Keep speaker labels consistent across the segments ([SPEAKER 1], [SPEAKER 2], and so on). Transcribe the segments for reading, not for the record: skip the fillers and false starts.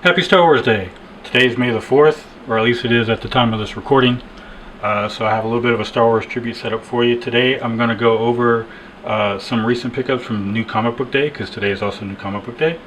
[SPEAKER 1] Happy Star Wars Day! Today is May the 4th, or at least it is at the time of this recording. So I have a little bit of a Star Wars tribute set up for you. Today I'm going to go over some recent pickups from New Comic Book Day, because today is also New Comic Book Day,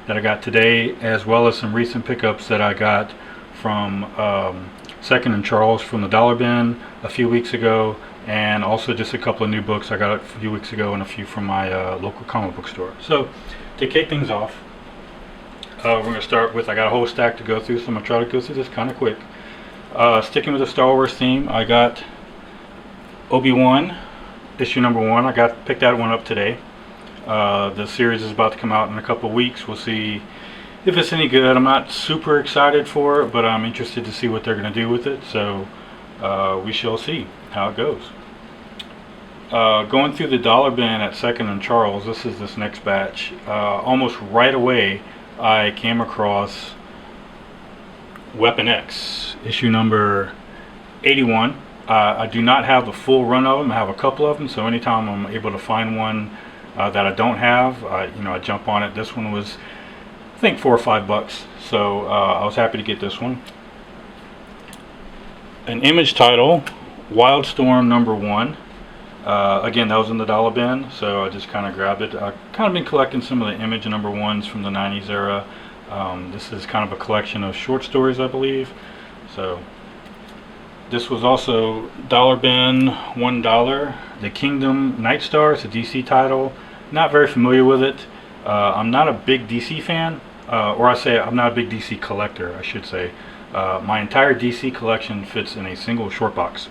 [SPEAKER 1] that I got today, as well as some recent pickups that I got from Second and Charles from the Dollar Bin a few weeks ago, and also just a couple of new books I got a few weeks ago and a few from my local comic book store. So to kick things off, we're going to start with, I got a whole stack to go through, so I'm going to try to go through this kind of quick. Sticking with the Star Wars theme, I got Obi-Wan, issue number 1. I picked that one up today. The series is about to come out in a couple of weeks. We'll see if it's any good. I'm not super excited for it, but I'm interested to see what they're going to do with it. So we shall see how it goes. Going through the Dollar Bin at Second and Charles, this next batch. Almost right away, I came across Weapon X, issue number 81. I do not have the full run of them. I have a couple of them, so anytime I'm able to find one that I don't have, I jump on it. This one was, I think, $4 or $5, so I was happy to get this one. An Image title, Wildstorm number 1. Again, that was in the Dollar Bin, so I just kind of grabbed it. I've kind of been collecting some of the Image number 1s from the 90s era. This is kind of a collection of short stories, I believe. So this was also Dollar Bin, $1. The Kingdom Nightstar, it's a DC title. Not very familiar with it. I'm not a big DC fan, or I'm not a big DC collector, I should say. My entire DC collection fits in a single short box.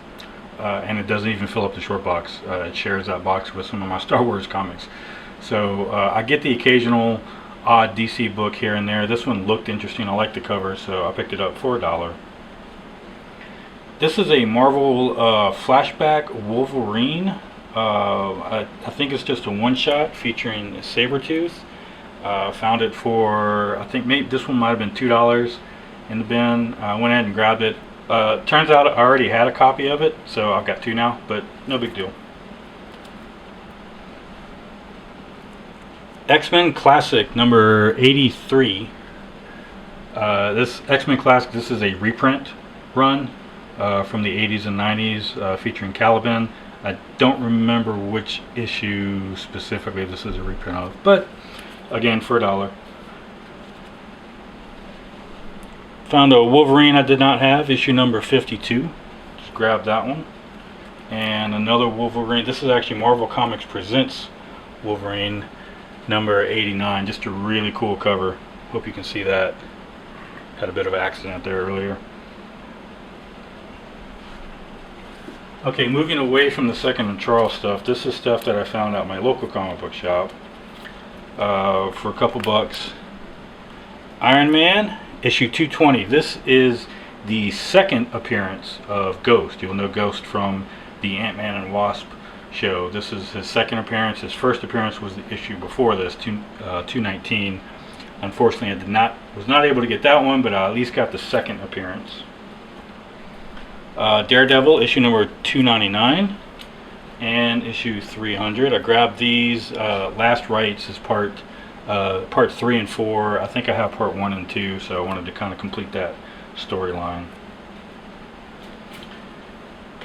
[SPEAKER 1] And it doesn't even fill up the short box. It shares that box with some of my Star Wars comics. So I get the occasional odd DC book here and there. This one looked interesting. I like the cover, so I picked it up for $1. This is a Marvel flashback Wolverine. I think it's just a one-shot featuring Sabretooth. Found it for, I think maybe this one might have been $2 in the bin. I went ahead and grabbed it. Turns out I already had a copy of it, so I've got 2 now, but no big deal. X-Men Classic number 83. This X-Men Classic, this is a reprint run from the 80s and 90s, featuring Caliban. I don't remember which issue specifically this is a reprint of, but again, for $1. Found a Wolverine I did not have, issue number 52. Just grabbed that one. And another Wolverine. This is actually Marvel Comics Presents Wolverine number 89. Just a really cool cover. Hope you can see that. Had a bit of an accident there earlier. Okay, moving away from the Second and Charles stuff. This is stuff that I found at my local comic book shop for a couple bucks. Iron Man, issue 220. This is the second appearance of Ghost. You'll know Ghost from the Ant-Man and Wasp show. This is his second appearance. His first appearance was the issue before this, 219. Unfortunately, I was not able to get that one, but I at least got the second appearance. Daredevil, issue number 299 and issue 300. I grabbed these. Last Rites is part 3 and 4. I think I have part 1 and 2, so I wanted to kind of complete that storyline.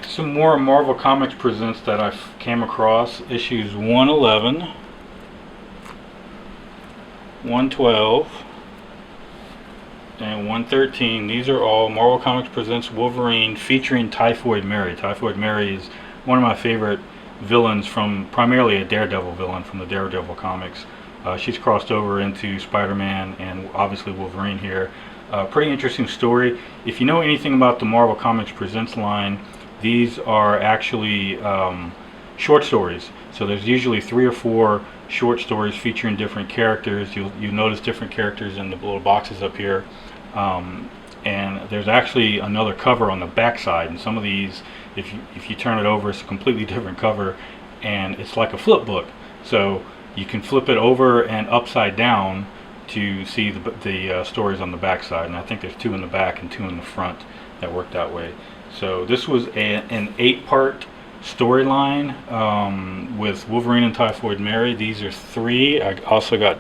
[SPEAKER 1] Some more Marvel Comics Presents that I came across. Issues 111, 112, and 113. These are all Marvel Comics Presents Wolverine featuring Typhoid Mary. Typhoid Mary is one of my favorite villains, from primarily a Daredevil villain from the Daredevil comics. She's crossed over into Spider-Man and obviously Wolverine here. Pretty interesting story. If you know anything about the Marvel Comics Presents line, these are actually short stories. So there's usually 3 or 4 short stories featuring different characters. You notice different characters in the little boxes up here. And there's actually another cover on the back side. And some of these, if you turn it over, it's a completely different cover. And it's like a flip book. So you can flip it over and upside down to see the stories on the back side, and I think there's 2 in the back and 2 in the front that work that way. So this was an 8-part storyline with Wolverine and Typhoid Mary. These are 3. I also got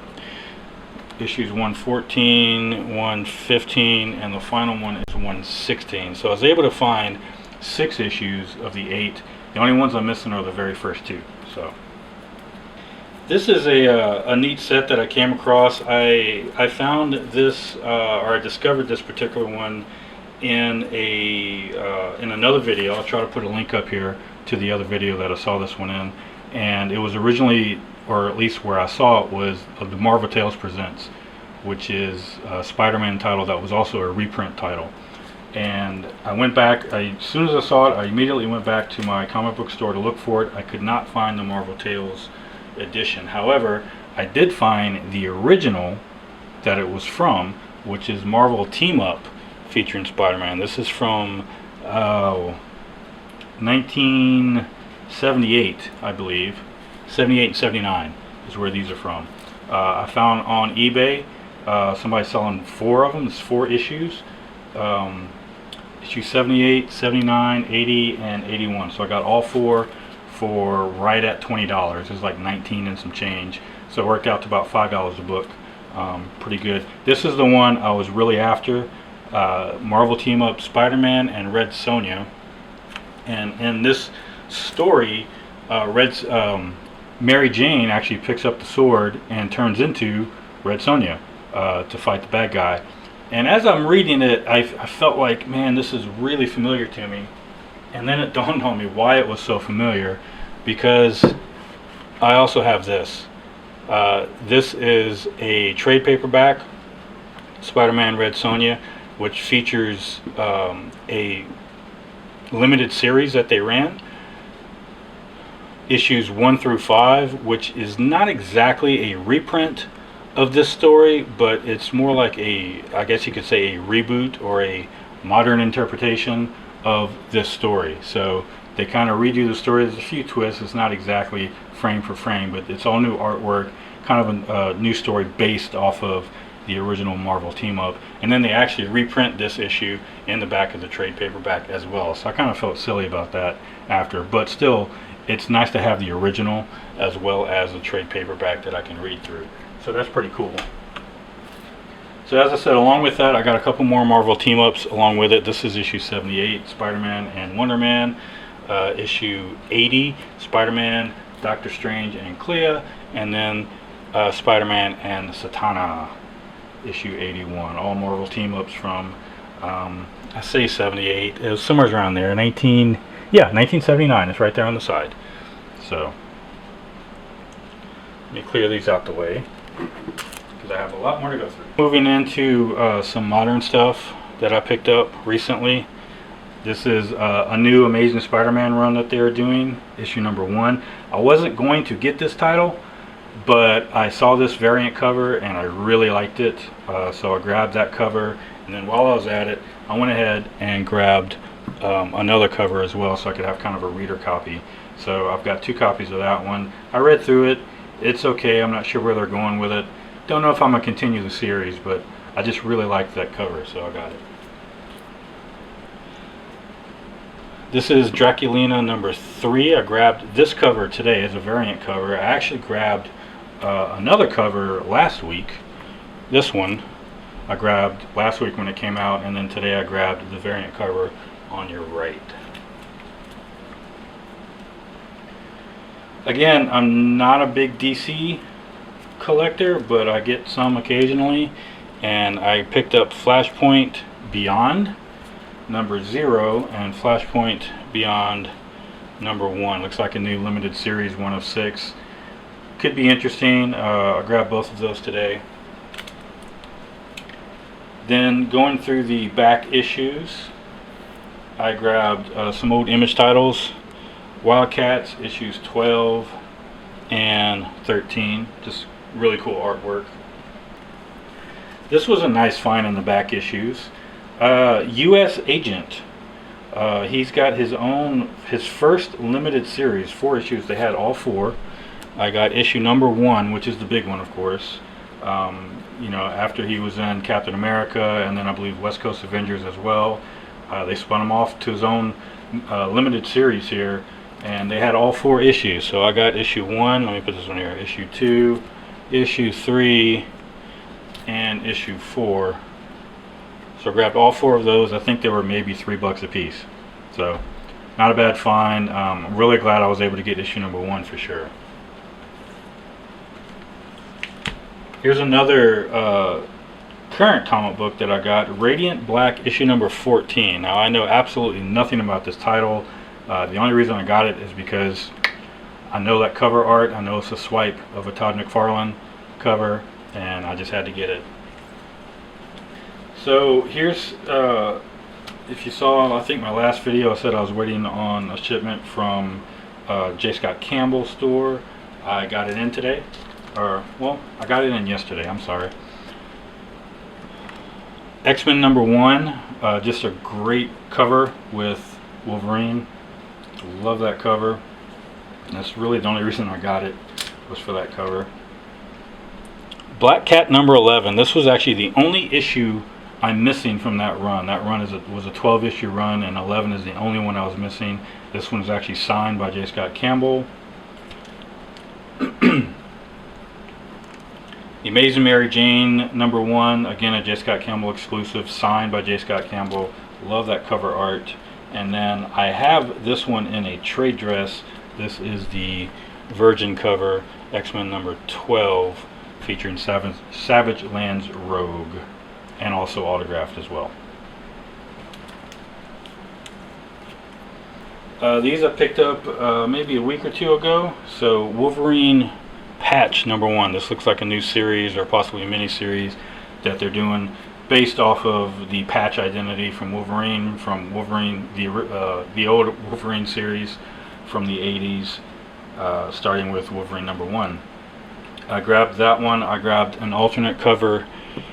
[SPEAKER 1] issues 114, 115, and the final one is 116. So I was able to find 6 issues of the 8. The only ones I'm missing are the very first 2. So this is a neat set that I came across. I found this, or I discovered this particular one in another video. I'll try to put a link up here to the other video that I saw this one in. And it was originally, or at least where I saw it, was the Marvel Tales Presents, which is a Spider-Man title that was also a reprint title. And I went back, as soon as I saw it, I immediately went back to my comic book store to look for it. I could not find the Marvel Tales edition. However, I did find the original that it was from, which is Marvel Team Up featuring Spider-Man. This is from 1978, I believe. 78 and 79 is where these are from. I found on eBay somebody selling 4 of them. It's 4 issues. Issue 78, 79, 80, and 81. So I got all 4 for right at $20. It was like 19 and some change. So it worked out to about $5 a book. Pretty good. This is the one I was really after. Marvel Team Up Spider-Man and Red Sonja. And in this story, Mary Jane actually picks up the sword and turns into Red Sonja to fight the bad guy. And as I'm reading it, I felt like, man, this is really familiar to me. And then it dawned on me why it was so familiar, because I also have this. This is a trade paperback, Spider-Man Red Sonja, which features a limited series that they ran. Issues 1 through 5, which is not exactly a reprint of this story, but it's more like I guess you could say a reboot or a modern interpretation of this story. So they kind of redo the story. There's a few twists. It's not exactly frame for frame, but it's all new artwork, kind of a new story based off of the original Marvel Team Up. And then they actually reprint this issue in the back of the trade paperback as well. So I kind of felt silly about that after, but still, it's nice to have the original as well as the trade paperback that I can read through. So that's pretty cool. So as I said, along with that, I got a couple more Marvel Team Ups along with it. This is issue 78, Spider-Man and Wonder Man. Issue 80, Spider-Man, Doctor Strange and Clea. And then Spider-Man and Satana, issue 81. All Marvel Team Ups from, I say 78. It was somewhere around there. 1979. It's right there on the side. So let me clear these out the way, because I have a lot more to go through. Moving into some modern stuff that I picked up recently. This is a new Amazing Spider-Man run that they're doing, issue number 1. I wasn't going to get this title, but I saw this variant cover and I really liked it, so I grabbed that cover. And then while I was at it, I went ahead and grabbed another cover as well, so I could have kind of a reader copy. So I've got 2 copies of that one. I read through it. It's okay. I'm not sure where they're going with it. Don't know if I'm going to continue the series, but I just really liked that cover, so I got it. This is Draculina number 3. I grabbed this cover today as a variant cover. I actually grabbed another cover last week. This one I grabbed last week when it came out, and then today I grabbed the variant cover on your right. Again, I'm not a big DC collector, but I get some occasionally, and I picked up Flashpoint Beyond number 0 and Flashpoint Beyond number 1. Looks like a new limited series, 1 of 6. Could be interesting. I grabbed both of those today. Then going through the back issues, I grabbed some old Image titles. Wildcats issues 12 and 13. Just really cool artwork. This was a nice find in the back issues. U.S. Agent. He's got his first limited series, 4 issues. They had all 4. I got issue number 1, which is the big one, of course. You know, after he was in Captain America, and then I believe West Coast Avengers as well. They spun him off to his own limited series here, and they had all 4 issues. So I got issue 1. Let me put this one here. Issue 2, issue 3, and issue 4. So I grabbed all 4 of those. I think they were maybe $3 a piece. So not a bad find. I'm really glad I was able to get issue number 1 for sure. Here's another current comic book that I got, Radiant Black issue number 14. Now I know absolutely nothing about this title. The only reason I got it is because I know that cover art. I know it's a swipe of a Todd McFarlane cover, and I just had to get it. So here's, if you saw, I think my last video, I said I was waiting on a shipment from J. Scott Campbell's store. I got it in today, or well, I got it in yesterday, I'm sorry. X-Men number 1, just a great cover with Wolverine. Love that cover. And that's really the only reason I got it, was for that cover. Black Cat number 11. This was actually the only issue I'm missing from that run. That run was a 12 issue run, and 11 is the only one I was missing. This one is actually signed by J. Scott Campbell. The Amazing Mary Jane number 1, again a J. Scott Campbell exclusive, signed by J. Scott Campbell. Love that cover art. And then I have this one in a trade dress. This is the Virgin cover, X-Men number 12, featuring Savage Land's Rogue, and also autographed as well. These I picked up maybe a week or 2 ago. So Wolverine Patch number 1. This looks like a new series, or possibly a mini series that they're doing, based off of the Patch identity from Wolverine, the old Wolverine series from the 80s, starting with Wolverine number 1. I grabbed that one. I grabbed an alternate cover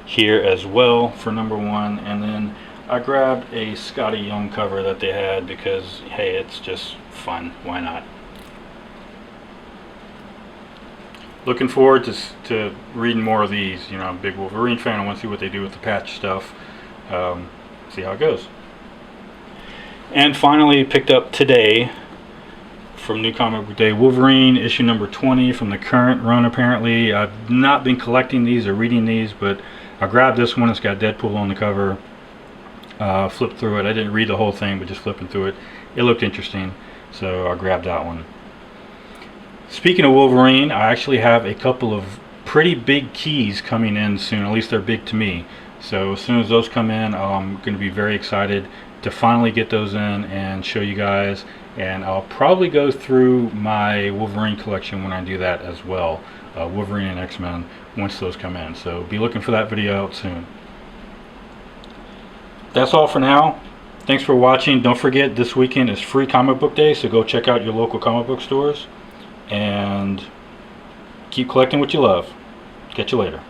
[SPEAKER 1] here as well for number 1, and then I grabbed a Scotty Young cover that they had because, hey, it's just fun. Why not? Looking forward to reading more of these. You know, I'm a big Wolverine fan. I want to see what they do with the Patch stuff. See how it goes. And finally, picked up today from New Comic Book Day, Wolverine issue number 20 from the current run. Apparently, I've not been collecting these or reading these, but I grabbed this one. It's got Deadpool on the cover. Flipped through it. I didn't read the whole thing, but just flipping through it, it looked interesting, so I grabbed that one. Speaking of Wolverine, I actually have a couple of pretty big keys coming in soon. At least they're big to me. So as soon as those come in, I'm going to be very excited to finally get those in and show you guys. And I'll probably go through my Wolverine collection when I do that as well. Wolverine and X-Men, once those come in. So be looking for that video out soon. That's all for now. Thanks for watching. Don't forget, this weekend is free comic book day, so go check out your local comic book stores. And keep collecting what you love. Catch you later.